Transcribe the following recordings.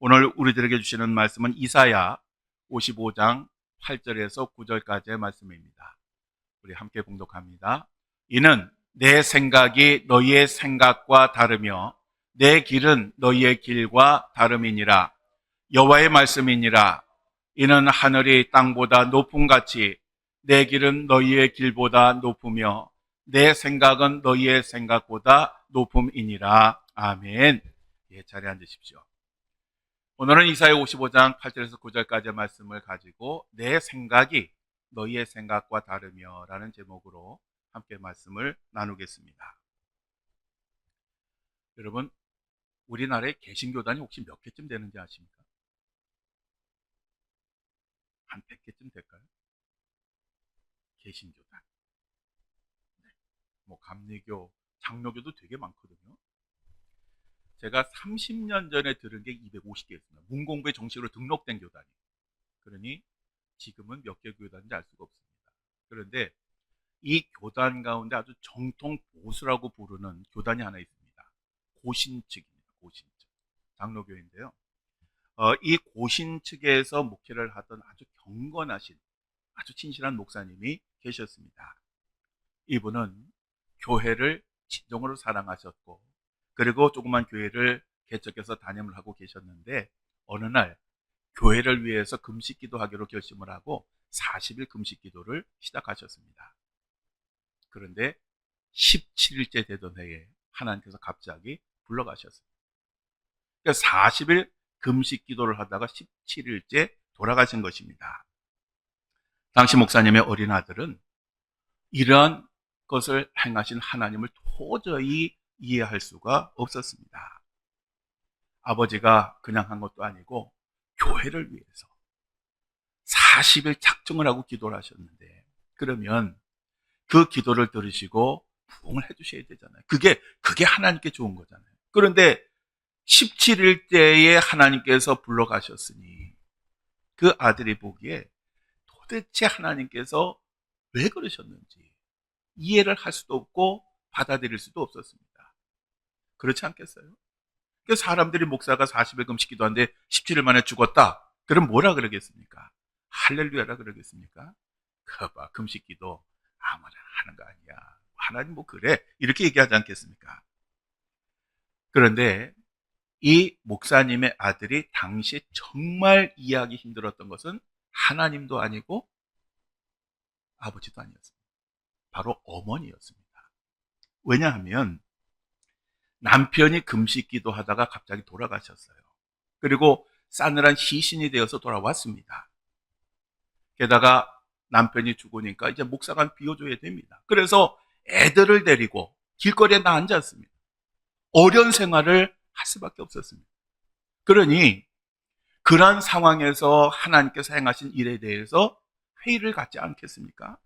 오늘 우리들에게 주시는 말씀은 이사야 55장 8절에서 9절까지의 말씀입니다. 우리 함께 봉독합니다. 이는 내 생각이 너희의 생각과 다르며 내 길은 너희의 길과 다름이니라. 여호와의 말씀이니라. 이는 하늘이 땅보다 높음같이 내 길은 너희의 길보다 높으며 내 생각은 너희의 생각보다 높음이니라. 아멘. 예, 자리에 앉으십시오. 오늘은 이사야 55장 8절에서 9절까지의 말씀을 가지고 내 생각이 너희의 생각과 다르며 라는 제목으로 함께 말씀을 나누겠습니다. 여러분, 우리나라의 개신교단이 혹시 몇 개쯤 되는지 아십니까? 한 100개쯤 될까요? 개신교단. 뭐 감리교, 장로교도 되게 많거든요. 제가 30년 전에 들은 게 250개였습니다. 문공부에 정식으로 등록된 교단이. 그러니 지금은 몇 개 교단인지 알 수가 없습니다. 그런데 이 교단 가운데 아주 정통 보수라고 부르는 교단이 하나 있습니다. 고신측입니다. 고신측. 장로교인데요. 이 고신측에서 목회를 하던 아주 경건하신, 아주 친실한 목사님이 계셨습니다. 이분은 교회를 진정으로 사랑하셨고, 그리고 조그만 교회를 개척해서 단임을 하고 계셨는데, 어느 날 교회를 위해서 금식 기도하기로 결심을 하고 40일 금식 기도를 시작하셨습니다. 그런데 17일째 되던 해에 하나님께서 갑자기 불러가셨습니다. 그러니까 40일 금식 기도를 하다가 17일째 돌아가신 것입니다. 당시 목사님의 어린 아들은 이러한 것을 행하신 하나님을 도저히 이해할 수가 없었습니다. 아버지가 그냥 한 것도 아니고 교회를 위해서 40일 작정을 하고 기도를 하셨는데, 그러면 그 기도를 들으시고 부응을 해주셔야 되잖아요. 그게 하나님께 좋은 거잖아요. 그런데 17일째에 하나님께서 불러가셨으니 그 아들이 보기에 도대체 하나님께서 왜 그러셨는지 이해를 할 수도 없고 받아들일 수도 없었습니다. 그렇지 않겠어요? 그래서 사람들이 목사가 40일 금식 기도하는데 17일 만에 죽었다. 그럼 뭐라 그러겠습니까? 할렐루야라 그러겠습니까? 그봐, 금식 기도 아무나 하는 거 아니야. 하나님 뭐 그래? 이렇게 얘기하지 않겠습니까? 그런데 이 목사님의 아들이 당시 정말 이해하기 힘들었던 것은 하나님도 아니고 아버지도 아니었습니다. 바로 어머니였습니다. 왜냐하면 남편이 금식 기도하다가 갑자기 돌아가셨어요. 그리고 싸늘한 시신이 되어서 돌아왔습니다. 게다가 남편이 죽으니까 이제 목사가 비워줘야 됩니다. 그래서 애들을 데리고 길거리에 나 앉았습니다. 어려운 생활을 할 수밖에 없었습니다. 그러니 그런 상황에서 하나님께서 행하신 일에 대해서 회의를 갖지 않겠습니까?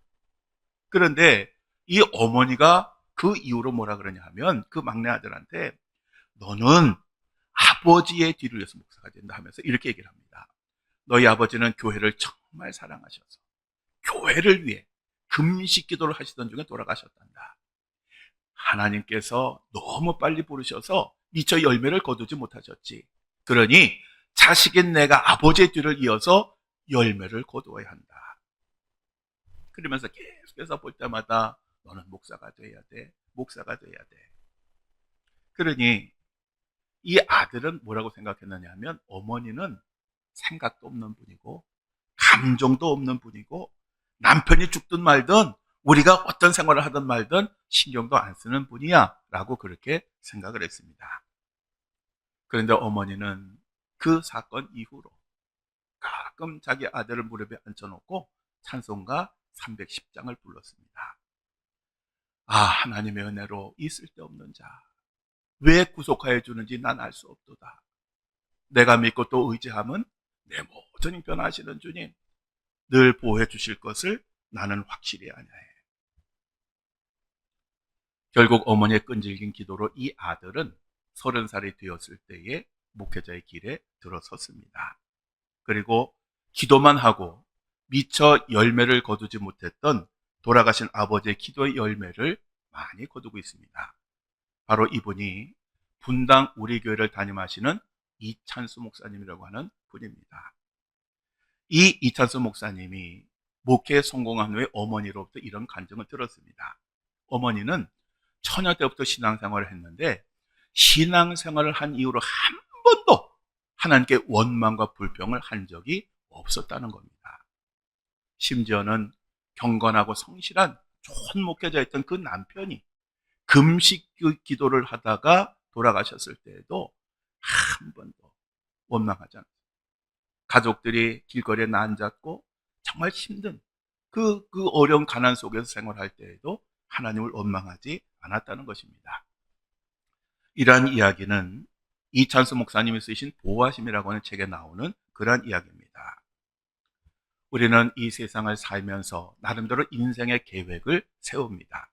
그런데 이 어머니가 그 이후로 뭐라 그러냐 하면 그 막내 아들한테 너는 아버지의 뒤를 위해서 목사가 된다 하면서 이렇게 얘기를 합니다. 너희 아버지는 교회를 정말 사랑하셔서 교회를 위해 금식 기도를 하시던 중에 돌아가셨단다. 하나님께서 너무 빨리 부르셔서 미처 열매를 거두지 못하셨지. 그러니 자식인 내가 아버지의 뒤를 이어서 열매를 거두어야 한다. 그러면서 계속해서 볼 때마다 너는 목사가 돼야 돼. 목사가 돼야 돼. 그러니 이 아들은 뭐라고 생각했느냐 하면 어머니는 생각도 없는 분이고 감정도 없는 분이고 남편이 죽든 말든 우리가 어떤 생활을 하든 말든 신경도 안 쓰는 분이야 라고 그렇게 생각을 했습니다. 그런데 어머니는 그 사건 이후로 가끔 자기 아들을 무릎에 앉혀놓고 찬송가 310장을 불렀습니다. 아, 하나님의 은혜로 이 쓸데없는 자 왜 구속하여 주는지 난 알 수 없도다. 내가 믿고 또 의지함은 내 모든 형편하시는 주님 늘 보호해 주실 것을 나는 확실히 아냐해. 결국 어머니의 끈질긴 기도로 이 아들은 30살이 되었을 때에 목회자의 길에 들어섰습니다. 그리고 기도만 하고 미처 열매를 거두지 못했던 돌아가신 아버지의 기도의 열매를 많이 거두고 있습니다. 바로 이분이 분당 우리 교회를 담임하시는 이찬수 목사님이라고 하는 분입니다. 이 이찬수 목사님이 목회에 성공한 후에 어머니로부터 이런 간증을 들었습니다. 어머니는 처녀 때부터 신앙생활을 했는데 신앙생활을 한 이후로 한 번도 하나님께 원망과 불평을 한 적이 없었다는 겁니다. 심지어는 경건하고 성실한 좋은 목회자였던 그 남편이 금식 기도를 하다가 돌아가셨을 때에도 한 번도 원망하지 않았어요. 가족들이 길거리에 앉았고 정말 힘든 그 어려운 가난 속에서 생활할 때에도 하나님을 원망하지 않았다는 것입니다. 이러한 이야기는 이찬수 목사님이 쓰신 보호하심이라고 하는 책에 나오는 그러한 이야기입니다. 우리는 이 세상을 살면서 나름대로 인생의 계획을 세웁니다.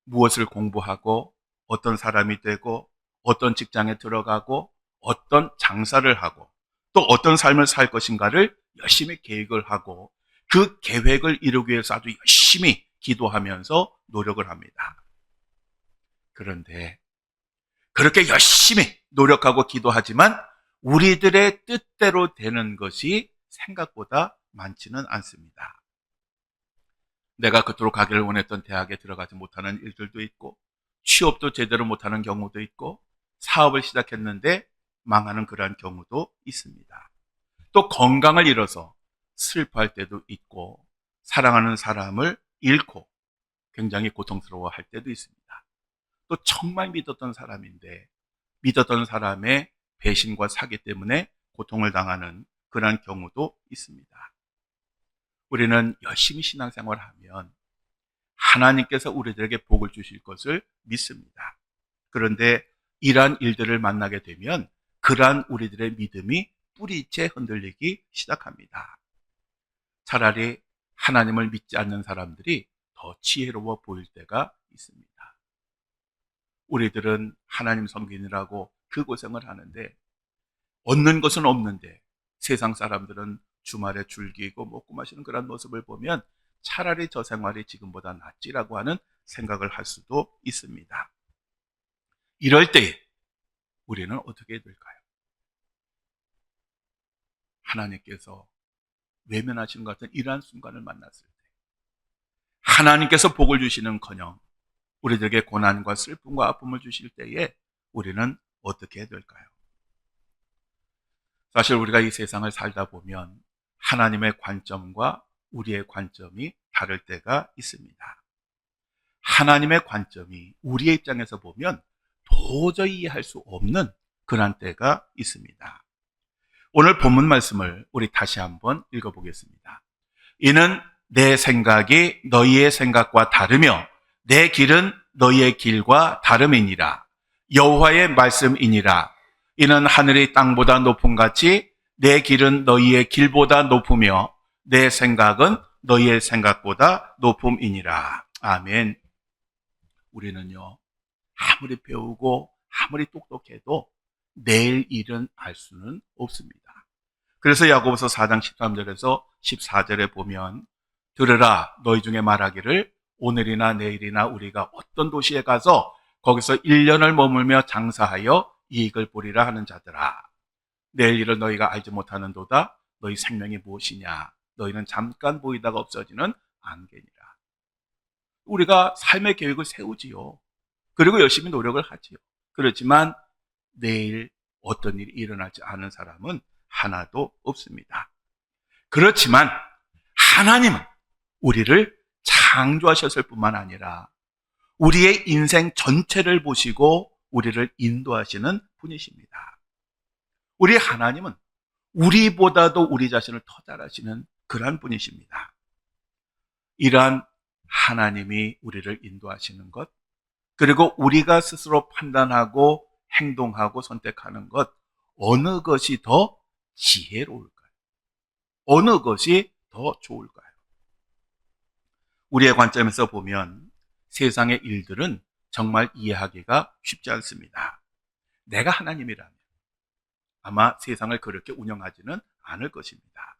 무엇을 공부하고 어떤 사람이 되고 어떤 직장에 들어가고 어떤 장사를 하고 또 어떤 삶을 살 것인가를 열심히 계획을 하고 그 계획을 이루기 위해서 아주 열심히 기도하면서 노력을 합니다. 그런데 그렇게 열심히 노력하고 기도하지만 우리들의 뜻대로 되는 것이 생각보다 많지는 않습니다. 내가 그토록 가기를 원했던 대학에 들어가지 못하는 일들도 있고 취업도 제대로 못하는 경우도 있고 사업을 시작했는데 망하는 그러한 경우도 있습니다. 또 건강을 잃어서 슬퍼할 때도 있고 사랑하는 사람을 잃고 굉장히 고통스러워할 때도 있습니다. 또 정말 믿었던 사람인데 믿었던 사람의 배신과 사기 때문에 고통을 당하는 그러한 경우도 있습니다. 우리는 열심히 신앙생활을 하면 하나님께서 우리들에게 복을 주실 것을 믿습니다. 그런데 이러한 일들을 만나게 되면 그러한 우리들의 믿음이 뿌리째 흔들리기 시작합니다. 차라리 하나님을 믿지 않는 사람들이 더 지혜로워 보일 때가 있습니다. 우리들은 하나님 섬기느라고 그 고생을 하는데 얻는 것은 없는데 세상 사람들은 주말에 즐기고 먹고 마시는 그런 모습을 보면 차라리 저 생활이 지금보다 낫지라고 하는 생각을 할 수도 있습니다. 이럴 때 우리는 어떻게 해야 될까요? 하나님께서 외면하시는 것 같은 이러한 순간을 만났을 때 하나님께서 복을 주시는커녕 우리들에게 고난과 슬픔과 아픔을 주실 때에 우리는 어떻게 해야 될까요? 사실 우리가 이 세상을 살다 보면 하나님의 관점과 우리의 관점이 다를 때가 있습니다. 하나님의 관점이 우리의 입장에서 보면 도저히 이해할 수 없는 그런 때가 있습니다. 오늘 본문 말씀을 우리 다시 한번 읽어보겠습니다. 이는 내 생각이 너희의 생각과 다르며 내 길은 너희의 길과 다름이니라. 여호와의 말씀이니라. 이는 하늘이 땅보다 높음 같이 내 길은 너희의 길보다 높으며 내 생각은 너희의 생각보다 높음이니라. 아멘. 우리는요, 아무리 배우고 아무리 똑똑해도 내일 일은 알 수는 없습니다. 그래서 야고보서 4장 13절에서 14절에 보면 들으라 너희 중에 말하기를 오늘이나 내일이나 우리가 어떤 도시에 가서 거기서 1년을 머물며 장사하여 이익을 보리라 하는 자들아 내일 일을 너희가 알지 못하는도다 너희 생명이 무엇이냐 너희는 잠깐 보이다가 없어지는 안개니라. 우리가 삶의 계획을 세우지요. 그리고 열심히 노력을 하지요. 그렇지만 내일 어떤 일이 일어나지 않은 사람은 하나도 없습니다. 그렇지만 하나님은 우리를 창조하셨을 뿐만 아니라 우리의 인생 전체를 보시고 우리를 인도하시는 분이십니다. 우리 하나님은 우리보다도 우리 자신을 더 잘 아시는 그러한 분이십니다. 이러한 하나님이 우리를 인도하시는 것, 그리고 우리가 스스로 판단하고 행동하고 선택하는 것, 어느 것이 더 지혜로울까요? 어느 것이 더 좋을까요? 우리의 관점에서 보면 세상의 일들은 정말 이해하기가 쉽지 않습니다. 내가 하나님이라면 아마 세상을 그렇게 운영하지는 않을 것입니다.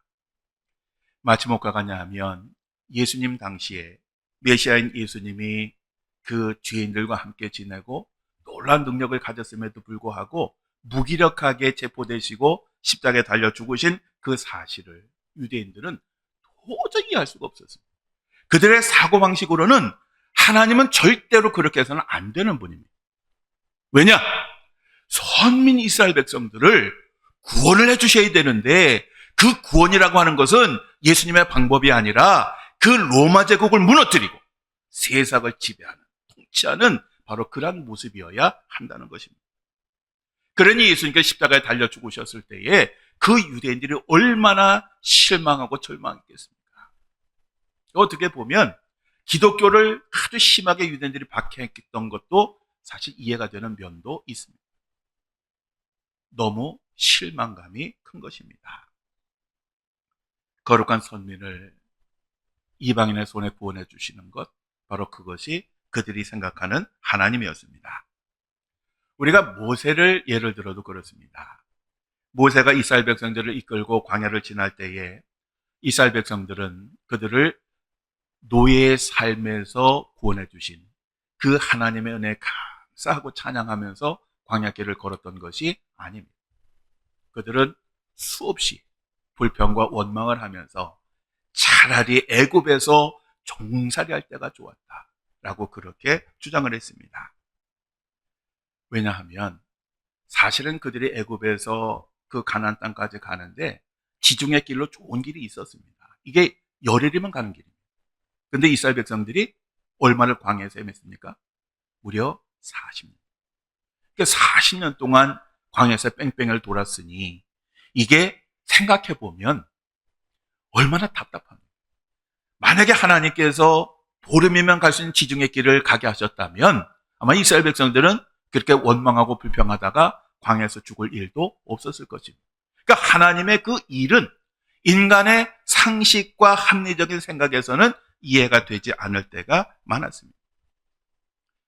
마치 뭐가 가냐 하면 예수님 당시에 메시아인 예수님이 그 죄인들과 함께 지내고 놀라운 능력을 가졌음에도 불구하고 무기력하게 체포되시고 십자가에 달려 죽으신 그 사실을 유대인들은 도저히 이해할 수가 없었습니다. 그들의 사고방식으로는 하나님은 절대로 그렇게 해서는 안 되는 분입니다. 왜냐? 선민 이스라엘 백성들을 구원을 해주셔야 되는데 그 구원이라고 하는 것은 예수님의 방법이 아니라 그 로마 제국을 무너뜨리고 세상을 지배하는, 통치하는 바로 그런 모습이어야 한다는 것입니다. 그러니 예수님께서 십자가에 달려 죽으셨을 때에 그 유대인들이 얼마나 실망하고 절망했겠습니까? 어떻게 보면 기독교를 아주 심하게 유대인들이 박해했던 것도 사실 이해가 되는 면도 있습니다. 너무 실망감이 큰 것입니다. 거룩한 선민을 이방인의 손에 구원해 주시는 것, 바로 그것이 그들이 생각하는 하나님이었습니다. 우리가 모세를 예를 들어도 그렇습니다. 모세가 이스라엘 백성들을 이끌고 광야를 지날 때에 이스라엘 백성들은 그들을 노예의 삶에서 구원해 주신 그 하나님의 은혜에 감사하고 찬양하면서 광야길을 걸었던 것이 아닙니다. 그들은 수없이 불평과 원망을 하면서 차라리 애굽에서 종살이할 때가 좋았다라고 그렇게 주장을 했습니다. 왜냐하면 사실은 그들이 애굽에서 그 가나안 땅까지 가는데 지중해 길로 좋은 길이 있었습니다. 이게 열흘이면 가는 길입니다. 그런데 이스라엘 백성들이 얼마를 광야에서 헤맸습니까? 무려 40년. 그러니까 40년 동안 광야에서 뺑뺑이를 돌았으니 이게 생각해보면 얼마나 답답합니까? 만약에 하나님께서 보름이면 갈 수 있는 지중해 길을 가게 하셨다면 아마 이스라엘 백성들은 그렇게 원망하고 불평하다가 광야에서 죽을 일도 없었을 것입니다. 그러니까 하나님의 그 일은 인간의 상식과 합리적인 생각에서는 이해가 되지 않을 때가 많았습니다.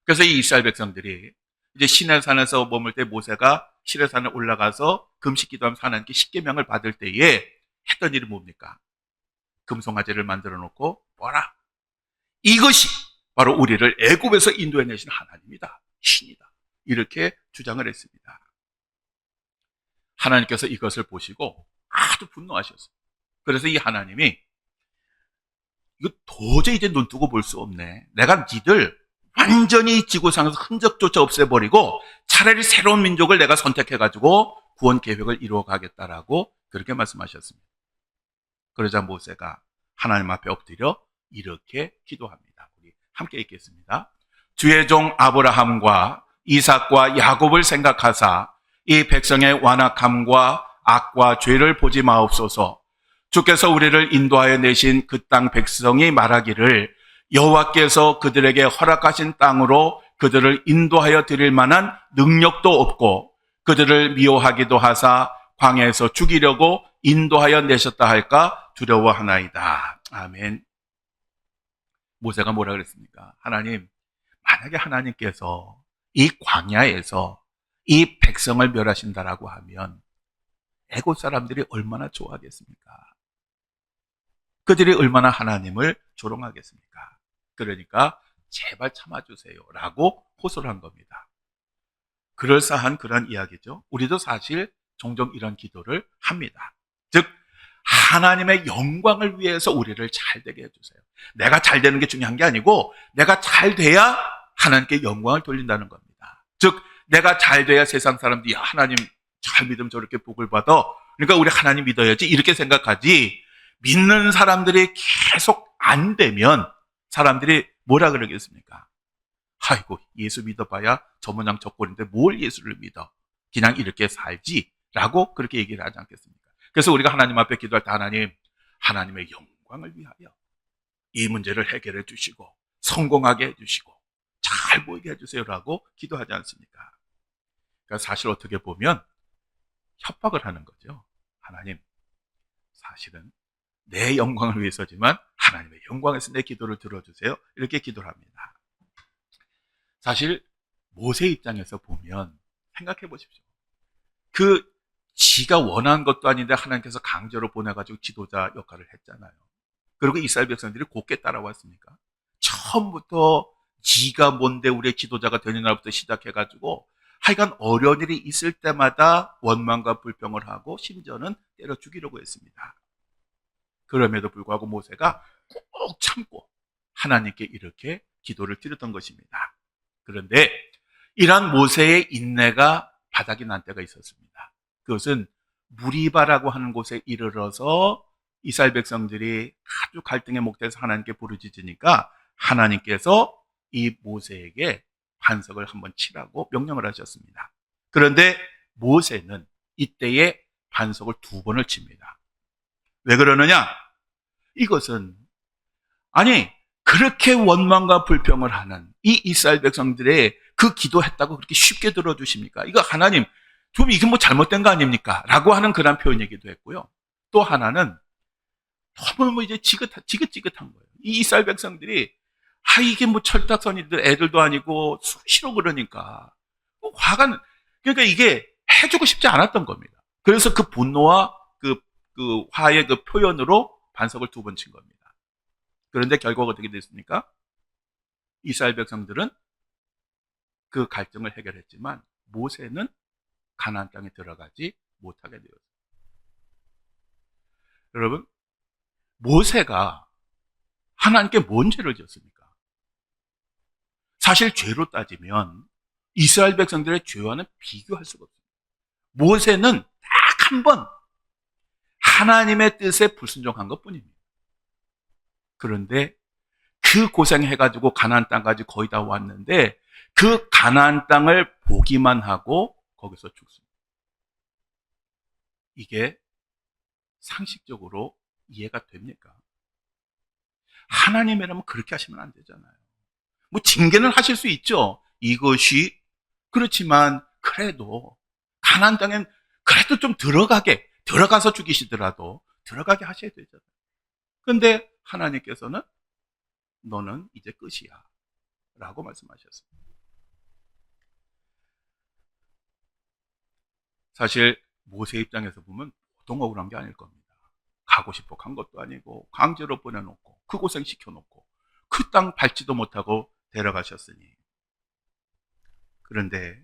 그래서 이 이스라엘 백성들이 이제 시내산에서 머물 때 모세가 시내산에 올라가서 금식 기도하면서 하나님께 십계명을 받을 때에 했던 일이 뭡니까? 금송아지를 만들어 놓고 보라, 이것이 바로 우리를 애굽에서 인도해내신 하나님이다, 신이다, 이렇게 주장을 했습니다. 하나님께서 이것을 보시고 아주 분노하셨어요. 그래서 이 하나님이 이거 도저히 이제 눈 뜨고 볼 수 없네, 내가 니들 완전히 지구상에서 흔적조차 없애버리고 차라리 새로운 민족을 내가 선택해가지고 구원 계획을 이루어가겠다라고 그렇게 말씀하셨습니다. 그러자 모세가 하나님 앞에 엎드려 이렇게 기도합니다. 우리 함께 읽겠습니다. 주의 종 아브라함과 이삭과 야곱을 생각하사 이 백성의 완악함과 악과 죄를 보지 마옵소서. 주께서 우리를 인도하여 내신 그 땅 백성이 말하기를 여호와께서 그들에게 허락하신 땅으로 그들을 인도하여 드릴 만한 능력도 없고 그들을 미워하기도 하사 광야에서 죽이려고 인도하여 내셨다 할까 두려워하나이다. 아멘. 모세가 뭐라 그랬습니까? 하나님, 만약에 하나님께서 이 광야에서 이 백성을 멸하신다라고 하면 애굽 사람들이 얼마나 좋아하겠습니까? 그들이 얼마나 하나님을 조롱하겠습니까? 그러니까 제발 참아주세요 라고 호소를 한 겁니다. 그럴싸한 그런 이야기죠. 우리도 사실 종종 이런 기도를 합니다. 즉 하나님의 영광을 위해서 우리를 잘 되게 해주세요. 내가 잘 되는 게 중요한 게 아니고 내가 잘 돼야 하나님께 영광을 돌린다는 겁니다. 즉 내가 잘 돼야 세상 사람들이 하나님 잘 믿으면 저렇게 복을 받아, 그러니까 우리 하나님 믿어야지, 이렇게 생각하지, 믿는 사람들이 계속 안 되면 사람들이 뭐라 그러겠습니까? 아이고 예수 믿어봐야 저 모양 저 꼴인데 뭘 예수를 믿어, 그냥 이렇게 살지 라고 그렇게 얘기를 하지 않겠습니까? 그래서 우리가 하나님 앞에 기도할 때 하나님의 영광을 위하여 이 문제를 해결해 주시고 성공하게 해주시고 잘 보이게 해주세요라고 기도하지 않습니까? 그러니까 사실 어떻게 보면 협박을 하는 거죠. 하나님, 사실은 내 영광을 위해서지만 하나님의 영광에서 내 기도를 들어주세요, 이렇게 기도를 합니다. 사실 모세 입장에서 보면 생각해 보십시오. 그 지가 원한 것도 아닌데 하나님께서 강제로 보내가지고 지도자 역할을 했잖아요. 그리고 이스라엘 백성들이 곱게 따라왔습니까? 처음부터 지가 뭔데 우리의 지도자가 되는 날부터 시작해가지고 하여간 어려운 일이 있을 때마다 원망과 불평을 하고 심지어는 때려 죽이려고 했습니다. 그럼에도 불구하고 모세가 꾹 참고 하나님께 이렇게 기도를 드렸던 것입니다. 그런데 이러한 모세의 인내가 바닥이 난 때가 있었습니다. 그것은 무리바라고 하는 곳에 이르러서 이스라엘 백성들이 아주 갈등의 목대에서 하나님께 부르짖으니까 하나님께서 이 모세에게 반석을 한번 치라고 명령을 하셨습니다. 그런데 모세는 이때에 반석을 2번을 칩니다. 왜 그러느냐? 이것은 아니 그렇게 원망과 불평을 하는 이 이스라엘 백성들의 그 기도했다고 그렇게 쉽게 들어주십니까? 이거 하나님 좀 이게 뭐 잘못된 거 아닙니까? 라고 하는 그런 표현이기도 했고요. 또 하나는 너무 이제 지긋지긋한 거예요. 이 이스라엘 백성들이 이게 뭐 철딱선이들 애들도 아니고 수시로 그러니까 화가 그러니까 이게 해주고 싶지 않았던 겁니다. 그래서 그 분노와 그 화의 그 표현으로 반석을 2번 친 겁니다. 그런데 결과가 어떻게 됐습니까? 이스라엘 백성들은 그 갈등을 해결했지만 모세는 가나안 땅에 들어가지 못하게 되었습니다. 여러분, 모세가 하나님께 뭔 죄를 지었습니까? 사실 죄로 따지면 이스라엘 백성들의 죄와는 비교할 수가 없습니다. 모세는 딱 한 번 하나님의 뜻에 불순종한 것뿐입니다. 그런데 그 고생해가지고 가나안 땅까지 거의 다 왔는데 그 가나안 땅을 보기만 하고 거기서 죽습니다. 이게 상식적으로 이해가 됩니까? 하나님이라면 그렇게 하시면 안 되잖아요. 뭐 징계는 하실 수 있죠. 이것이 그렇지만 그래도 가나안 땅엔 그래도 좀 들어가서 죽이시더라도 들어가게 하셔야 되잖아요. 그런데 하나님께서는 너는 이제 끝이야 라고 말씀하셨습니다. 사실 모세 입장에서 보면 보통 억울한 게 아닐 겁니다. 가고 싶어 간 것도 아니고 강제로 보내놓고 그 고생 시켜놓고 그 땅 밟지도 못하고 데려가셨으니. 그런데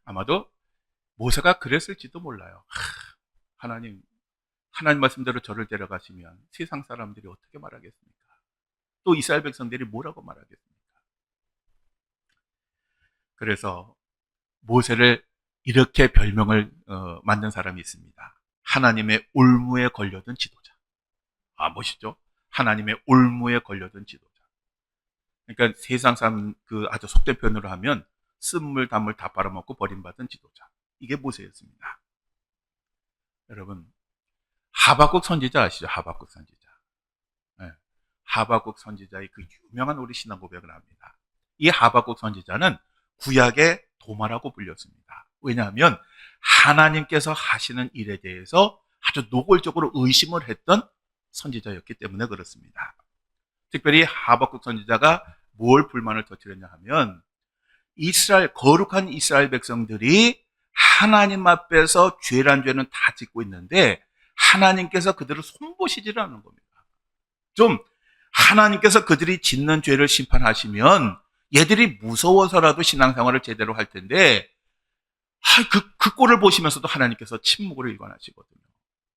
아마도 모세가 그랬을지도 몰라요. 하나님 말씀대로 저를 데려가시면 세상 사람들이 어떻게 말하겠습니까? 또 이스라엘 백성들이 뭐라고 말하겠습니까? 그래서 모세를 이렇게 별명을 만든 사람이 있습니다. 하나님의 올무에 걸려든 지도자. 멋있죠? 하나님의 올무에 걸려든 지도자. 그러니까 세상 사람 아주 속된 표현으로 하면 쓴물 단물 다 빨아먹고 버림받은 지도자. 이게 모세였습니다. 여러분, 하박국 선지자 아시죠? 하박국 선지자. 네. 하박국 선지자의 그 유명한 우리 신앙 고백을 합니다. 이 하박국 선지자는 구약의 도마라고 불렸습니다. 왜냐하면 하나님께서 하시는 일에 대해서 아주 노골적으로 의심을 했던 선지자였기 때문에 그렇습니다. 특별히 하박국 선지자가 뭘 불만을 터뜨렸냐 하면 거룩한 이스라엘 백성들이 하나님 앞에서 죄란 죄는 다 짓고 있는데 하나님께서 그들을 손보시지를 않는 겁니다. 좀 하나님께서 그들이 짓는 죄를 심판하시면 얘들이 무서워서라도 신앙생활을 제대로 할 텐데 그 꼴을 보시면서도 하나님께서 침묵을 일관하시거든요.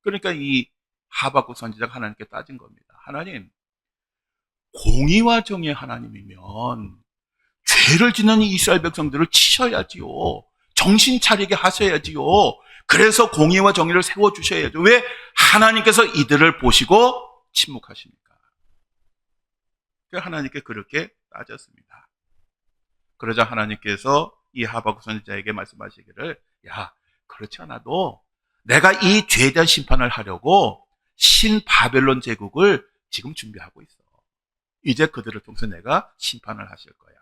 그러니까 이 하박국 선지자가 하나님께 따진 겁니다. 하나님, 공의와 정의의 하나님이면 죄를 짓는 이스라엘 백성들을 치셔야지요. 정신 차리게 하셔야지요. 그래서 공의와 정의를 세워주셔야죠. 왜 하나님께서 이들을 보시고 침묵하십니까? 하나님께 그렇게 따졌습니다. 그러자 하나님께서 이 하박국 선지자에게 말씀하시기를, 야, 그렇지 않아도 내가 이 죄에 대한 심판을 하려고 신바벨론 제국을 지금 준비하고 있어. 이제 그들을 통해서 내가 심판을 하실 거야.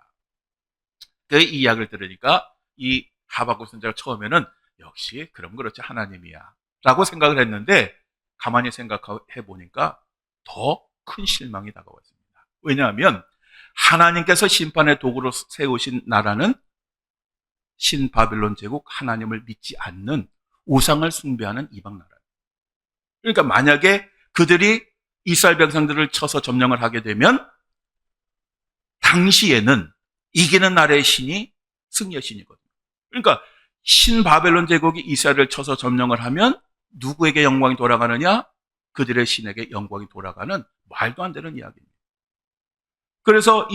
이 이야기를 들으니까 이 하박국 선지자가 처음에는 역시 그럼 그렇지 하나님이야 라고 생각을 했는데 가만히 생각해 보니까 더 큰 실망이 다가왔습니다. 왜냐하면 하나님께서 심판의 도구로 세우신 나라는 신바빌론 제국, 하나님을 믿지 않는 우상을 숭배하는 이방 나라. 그러니까 만약에 그들이 이스라엘 백성들을 쳐서 점령을 하게 되면 당시에는 이기는 나라의 신이 승리의 신이거든요. 그러니까 신바벨론 제국이 이스라엘을 쳐서 점령을 하면 누구에게 영광이 돌아가느냐? 그들의 신에게 영광이 돌아가는 말도 안 되는 이야기입니다. 그래서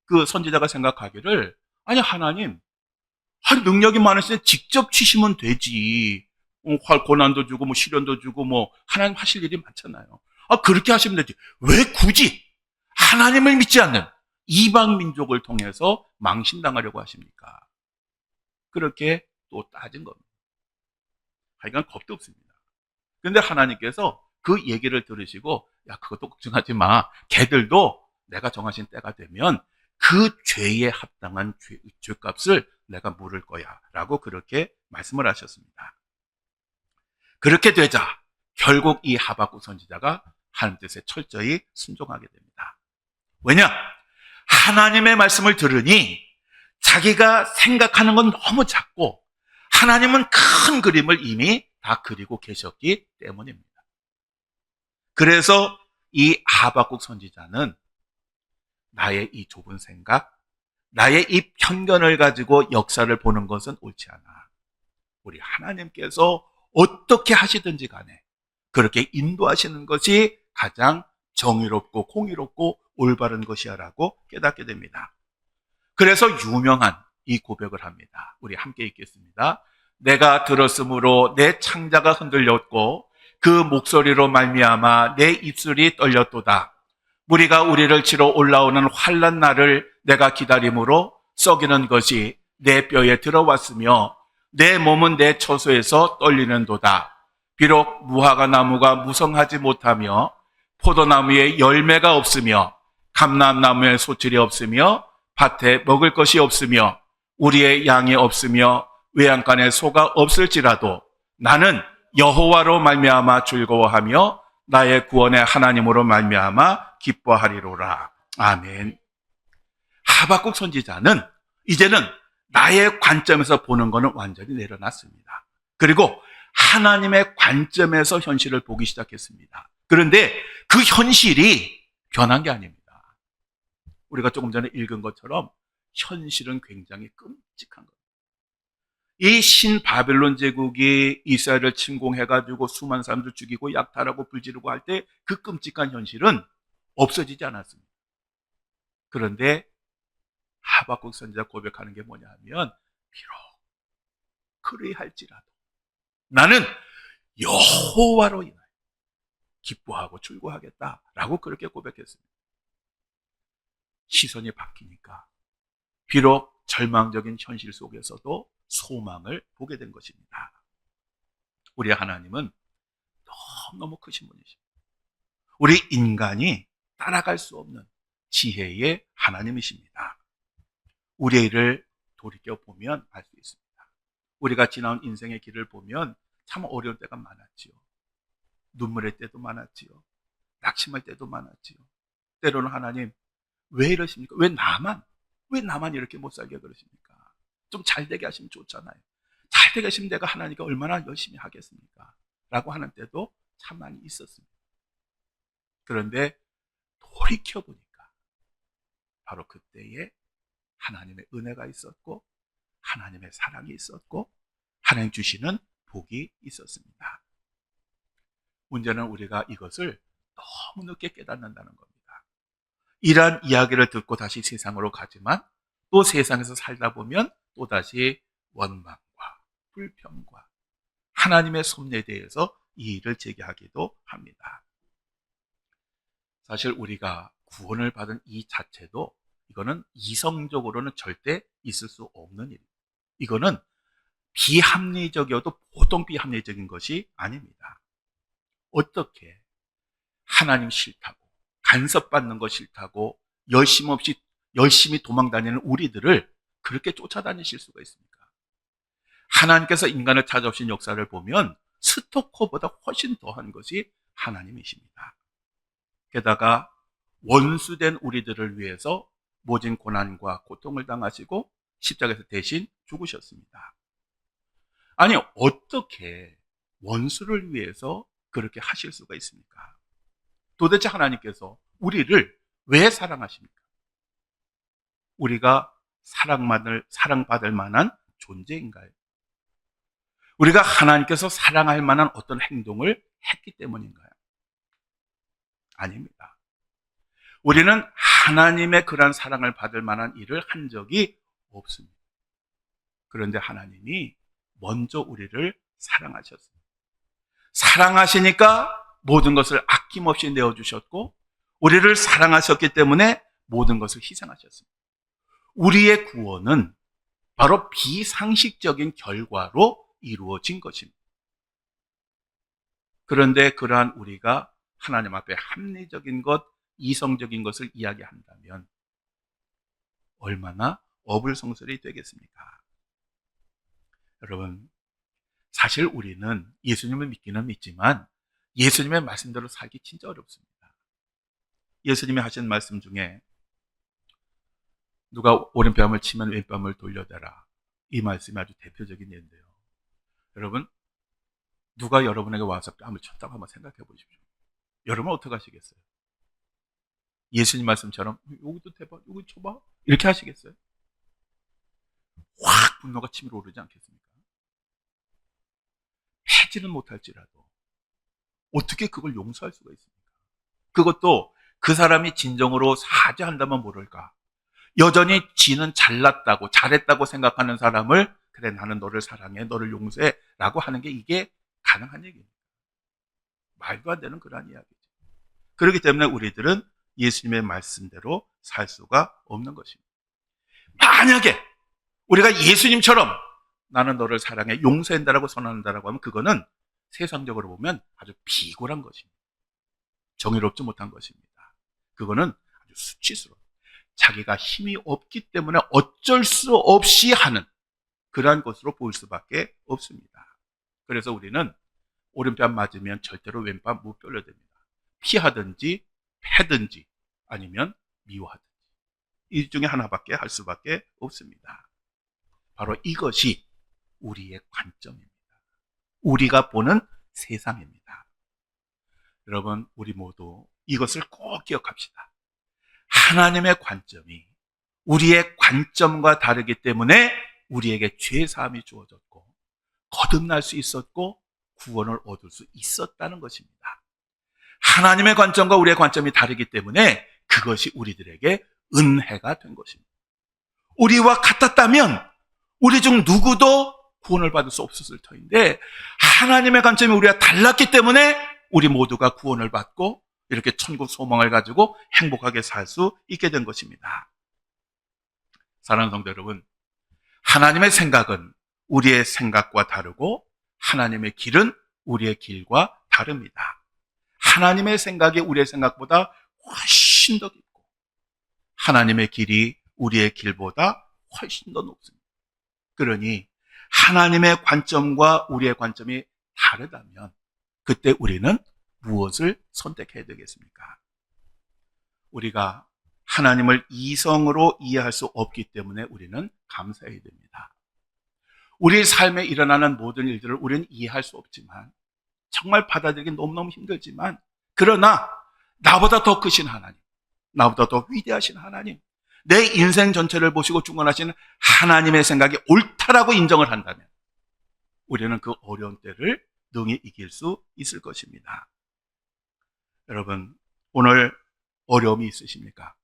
그 선지자가 생각하기를, 아니 하나님, 능력이 많으시니 직접 치시면 되지. 고난도 주고 뭐 시련도 주고 뭐 하나님 하실 일이 많잖아요. 그렇게 하시면 되지. 왜 굳이 하나님을 믿지 않는 이방 민족을 통해서 망신당하려고 하십니까? 그렇게 또 따진 겁니다. 하여간 겁도 없습니다. 그런데 하나님께서 그 얘기를 들으시고, 야, 그것도 걱정하지 마. 걔들도 내가 정하신 때가 되면 그 죄에 합당한 죄값을 내가 물을 거야. 라고 그렇게 말씀을 하셨습니다. 그렇게 되자 결국 이 하박국 선지자가 하나님 뜻에 철저히 순종하게 됩니다. 왜냐? 하나님의 말씀을 들으니 자기가 생각하는 건 너무 작고 하나님은 큰 그림을 이미 다 그리고 계셨기 때문입니다. 그래서 이 하박국 선지자는 나의 이 좁은 생각, 나의 이 편견을 가지고 역사를 보는 것은 옳지 않아. 우리 하나님께서 어떻게 하시든지 간에 그렇게 인도하시는 것이 가장 정의롭고 공의롭고 올바른 것이야 라고 깨닫게 됩니다. 그래서 유명한 이 고백을 합니다. 우리 함께 읽겠습니다. 내가 들었으므로 내 창자가 흔들렸고 그 목소리로 말미암아 내 입술이 떨렸도다. 무리가 우리를 치러 올라오는 환난 날을 내가 기다림으로 썩이는 것이 내 뼈에 들어왔으며 내 몸은 내 처소에서 떨리는도다. 비록 무화과 나무가 무성하지 못하며 포도나무에 열매가 없으며 감람나무에 소출이 없으며 밭에 먹을 것이 없으며 우리의 양이 없으며 외양간에 소가 없을지라도 나는 여호와로 말미암아 즐거워하며 나의 구원의 하나님으로 말미암아 기뻐하리로라. 아멘. 하박국 선지자는 이제는 나의 관점에서 보는 것은 완전히 내려놨습니다. 그리고 하나님의 관점에서 현실을 보기 시작했습니다. 그런데 그 현실이 변한 게 아닙니다. 우리가 조금 전에 읽은 것처럼 현실은 굉장히 끔찍한 겁니다. 이 신바벨론 제국이 이스라엘을 침공해가지고 수많은 사람들 죽이고 약탈하고 불지르고 할 때 그 끔찍한 현실은 없어지지 않았습니다. 그런데 하박국 선지자 고백하는 게 뭐냐 하면 비록 그리할지라도 나는 여호와로 인하여 기뻐하고 즐거워하겠다라고 그렇게 고백했습니다. 시선이 바뀌니까 비록 절망적인 현실 속에서도 소망을 보게 된 것입니다. 우리 하나님은 너무너무 크신 분이십니다. 우리 인간이 따라갈 수 없는 지혜의 하나님이십니다. 우리의 일을 돌이켜보면 알 수 있습니다. 우리가 지나온 인생의 길을 보면 참 어려울 때가 많았지요. 눈물의 때도 많았지요. 낙심할 때도 많았지요. 때로는 하나님 왜 이러십니까? 왜 나만 이렇게 못 살게 그러십니까? 좀 잘되게 하시면 좋잖아요. 잘되게 하시면 내가 하나님께 얼마나 열심히 하겠습니까? 라고 하는 때도 참 많이 있었습니다. 그런데 돌이켜보니까 바로 그때에 하나님의 은혜가 있었고 하나님의 사랑이 있었고 하나님 주시는 복이 있었습니다. 문제는 우리가 이것을 너무 늦게 깨닫는다는 겁니다. 이러한 이야기를 듣고 다시 세상으로 가지만 또 세상에서 살다 보면 또다시 원망과 불평과 하나님의 섭리에 대해서 이의를 제기하기도 합니다. 사실 우리가 구원을 받은 이 자체도 이거는 이성적으로는 절대 있을 수 없는 일입니다. 이거는 비합리적이어도 보통 비합리적인 것이 아닙니다. 어떻게 하나님 싫다고 간섭받는 거 싫다고 열심히 도망다니는 우리들을 그렇게 쫓아다니실 수가 있습니까? 하나님께서 인간을 찾아오신 역사를 보면 스토커보다 훨씬 더한 것이 하나님이십니다. 게다가 원수된 우리들을 위해서 모진 고난과 고통을 당하시고 십자가에서 대신 죽으셨습니다. 아니 어떻게 원수를 위해서 그렇게 하실 수가 있습니까? 도대체 하나님께서 우리를 왜 사랑하십니까? 우리가 사랑받을 만한 존재인가요? 우리가 하나님께서 사랑할 만한 어떤 행동을 했기 때문인가요? 아닙니다. 우리는 하나님의 그런 사랑을 받을 만한 일을 한 적이 없습니다. 그런데 하나님이 먼저 우리를 사랑하셨습니다. 사랑하시니까 모든 것을 아낌없이 내어주셨고, 우리를 사랑하셨기 때문에 모든 것을 희생하셨습니다. 우리의 구원은 바로 비상식적인 결과로 이루어진 것입니다. 그런데 그러한 우리가 하나님 앞에 합리적인 것, 이성적인 것을 이야기한다면 얼마나 어불성설이 되겠습니까? 여러분, 사실 우리는 예수님을 믿기는 믿지만 예수님의 말씀대로 살기 진짜 어렵습니다. 예수님이 하신 말씀 중에 누가 오른뺨을 치면 왼뺨을 돌려대라, 이 말씀이 아주 대표적인 예인데요. 여러분, 누가 여러분에게 와서 뺨을 쳤다고 한번 생각해 보십시오. 여러분 어떻게 하시겠어요? 예수님 말씀처럼 여기도 대봐, 여기 쳐봐, 이렇게 하시겠어요? 확 분노가 치밀어 오르지 않겠습니까? 패지는 못할지라도 어떻게 그걸 용서할 수가 있습니까? 그것도 그 사람이 진정으로 사죄한다면 모를까, 여전히 지는 잘났다고 잘했다고 생각하는 사람을 그래 나는 너를 사랑해, 너를 용서해 라고 하는 게 이게 가능한 얘기입니다. 말도 안 되는 그러한 이야기죠. 그렇기 때문에 우리들은 예수님의 말씀대로 살 수가 없는 것입니다. 만약에 우리가 예수님처럼 나는 너를 사랑해, 용서한다라고 선언한다라고 하면 그거는 세상적으로 보면 아주 비굴한 것입니다. 정의롭지 못한 것입니다. 그거는 아주 수치스러워, 자기가 힘이 없기 때문에 어쩔 수 없이 하는 그러한 것으로 보일 수밖에 없습니다. 그래서 우리는 오른뺨 맞으면 절대로 왼뺨 못 돌려댑니다. 피하든지 패든지 아니면 미워하든지, 이 중에 하나밖에 할 수밖에 없습니다. 바로 이것이 우리의 관점입니다. 우리가 보는 세상입니다. 여러분, 우리 모두 이것을 꼭 기억합시다. 하나님의 관점이 우리의 관점과 다르기 때문에 우리에게 죄사함이 주어졌고 거듭날 수 있었고 구원을 얻을 수 있었다는 것입니다. 하나님의 관점과 우리의 관점이 다르기 때문에 그것이 우리들에게 은혜가 된 것입니다. 우리와 같았다면 우리 중 누구도 구원을 받을 수 없었을 터인데, 하나님의 관점이 우리와 달랐기 때문에 우리 모두가 구원을 받고 이렇게 천국 소망을 가지고 행복하게 살 수 있게 된 것입니다. 사랑하는 성도 여러분, 하나님의 생각은 우리의 생각과 다르고 하나님의 길은 우리의 길과 다릅니다. 하나님의 생각이 우리의 생각보다 훨씬 더 깊고 하나님의 길이 우리의 길보다 훨씬 더 높습니다. 그러니 하나님의 관점과 우리의 관점이 다르다면 그때 우리는 무엇을 선택해야 되겠습니까? 우리가 하나님을 이성으로 이해할 수 없기 때문에 우리는 감사해야 됩니다. 우리 삶에 일어나는 모든 일들을 우리는 이해할 수 없지만, 정말 받아들이기 너무너무 힘들지만, 그러나 나보다 더 크신 하나님, 나보다 더 위대하신 하나님, 내 인생 전체를 보시고 주관하시는 하나님의 생각이 옳다라고 인정을 한다면 우리는 그 어려운 때를 능히 이길 수 있을 것입니다. 여러분, 오늘 어려움이 있으십니까?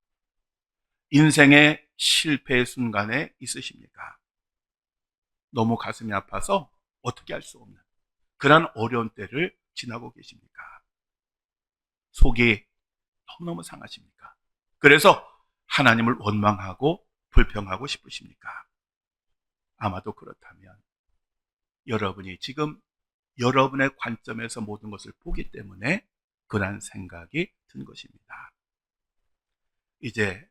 인생의 실패의 순간에 있으십니까? 너무 가슴이 아파서 어떻게 할 수 없는 그런 어려운 때를 지나고 계십니까? 속이 너무너무 상하십니까? 그래서 하나님을 원망하고 불평하고 싶으십니까? 아마도 그렇다면 여러분이 지금 여러분의 관점에서 모든 것을 보기 때문에 그러한 생각이 든 것입니다. 이제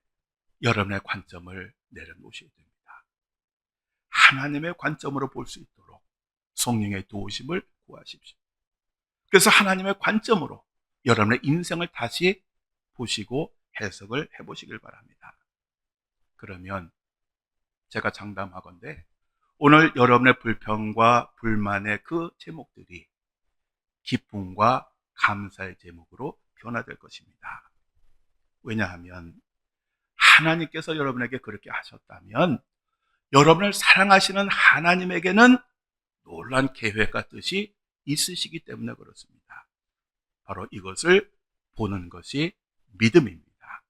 여러분의 관점을 내려놓으셔야 됩니다. 하나님의 관점으로 볼 수 있도록 성령의 도우심을 구하십시오. 그래서 하나님의 관점으로 여러분의 인생을 다시 보시고 해석을 해보시길 바랍니다. 그러면 제가 장담하건대 오늘 여러분의 불평과 불만의 그 제목들이 기쁨과 감사의 제목으로 변화될 것입니다. 왜냐하면 하나님께서 여러분에게 그렇게 하셨다면 여러분을 사랑하시는 하나님에게는 놀란 계획과 뜻이 있으시기 때문에 그렇습니다. 바로 이것을 보는 것이 믿음입니다.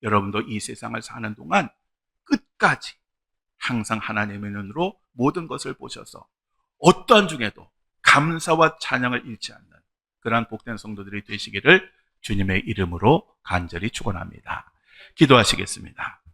여러분도 이 세상을 사는 동안 끝까지 항상 하나님의 눈으로 모든 것을 보셔서 어떠한 중에도 감사와 찬양을 잃지 않는 그러한 복된 성도들이 되시기를 주님의 이름으로 간절히 축원합니다. 기도하시겠습니다.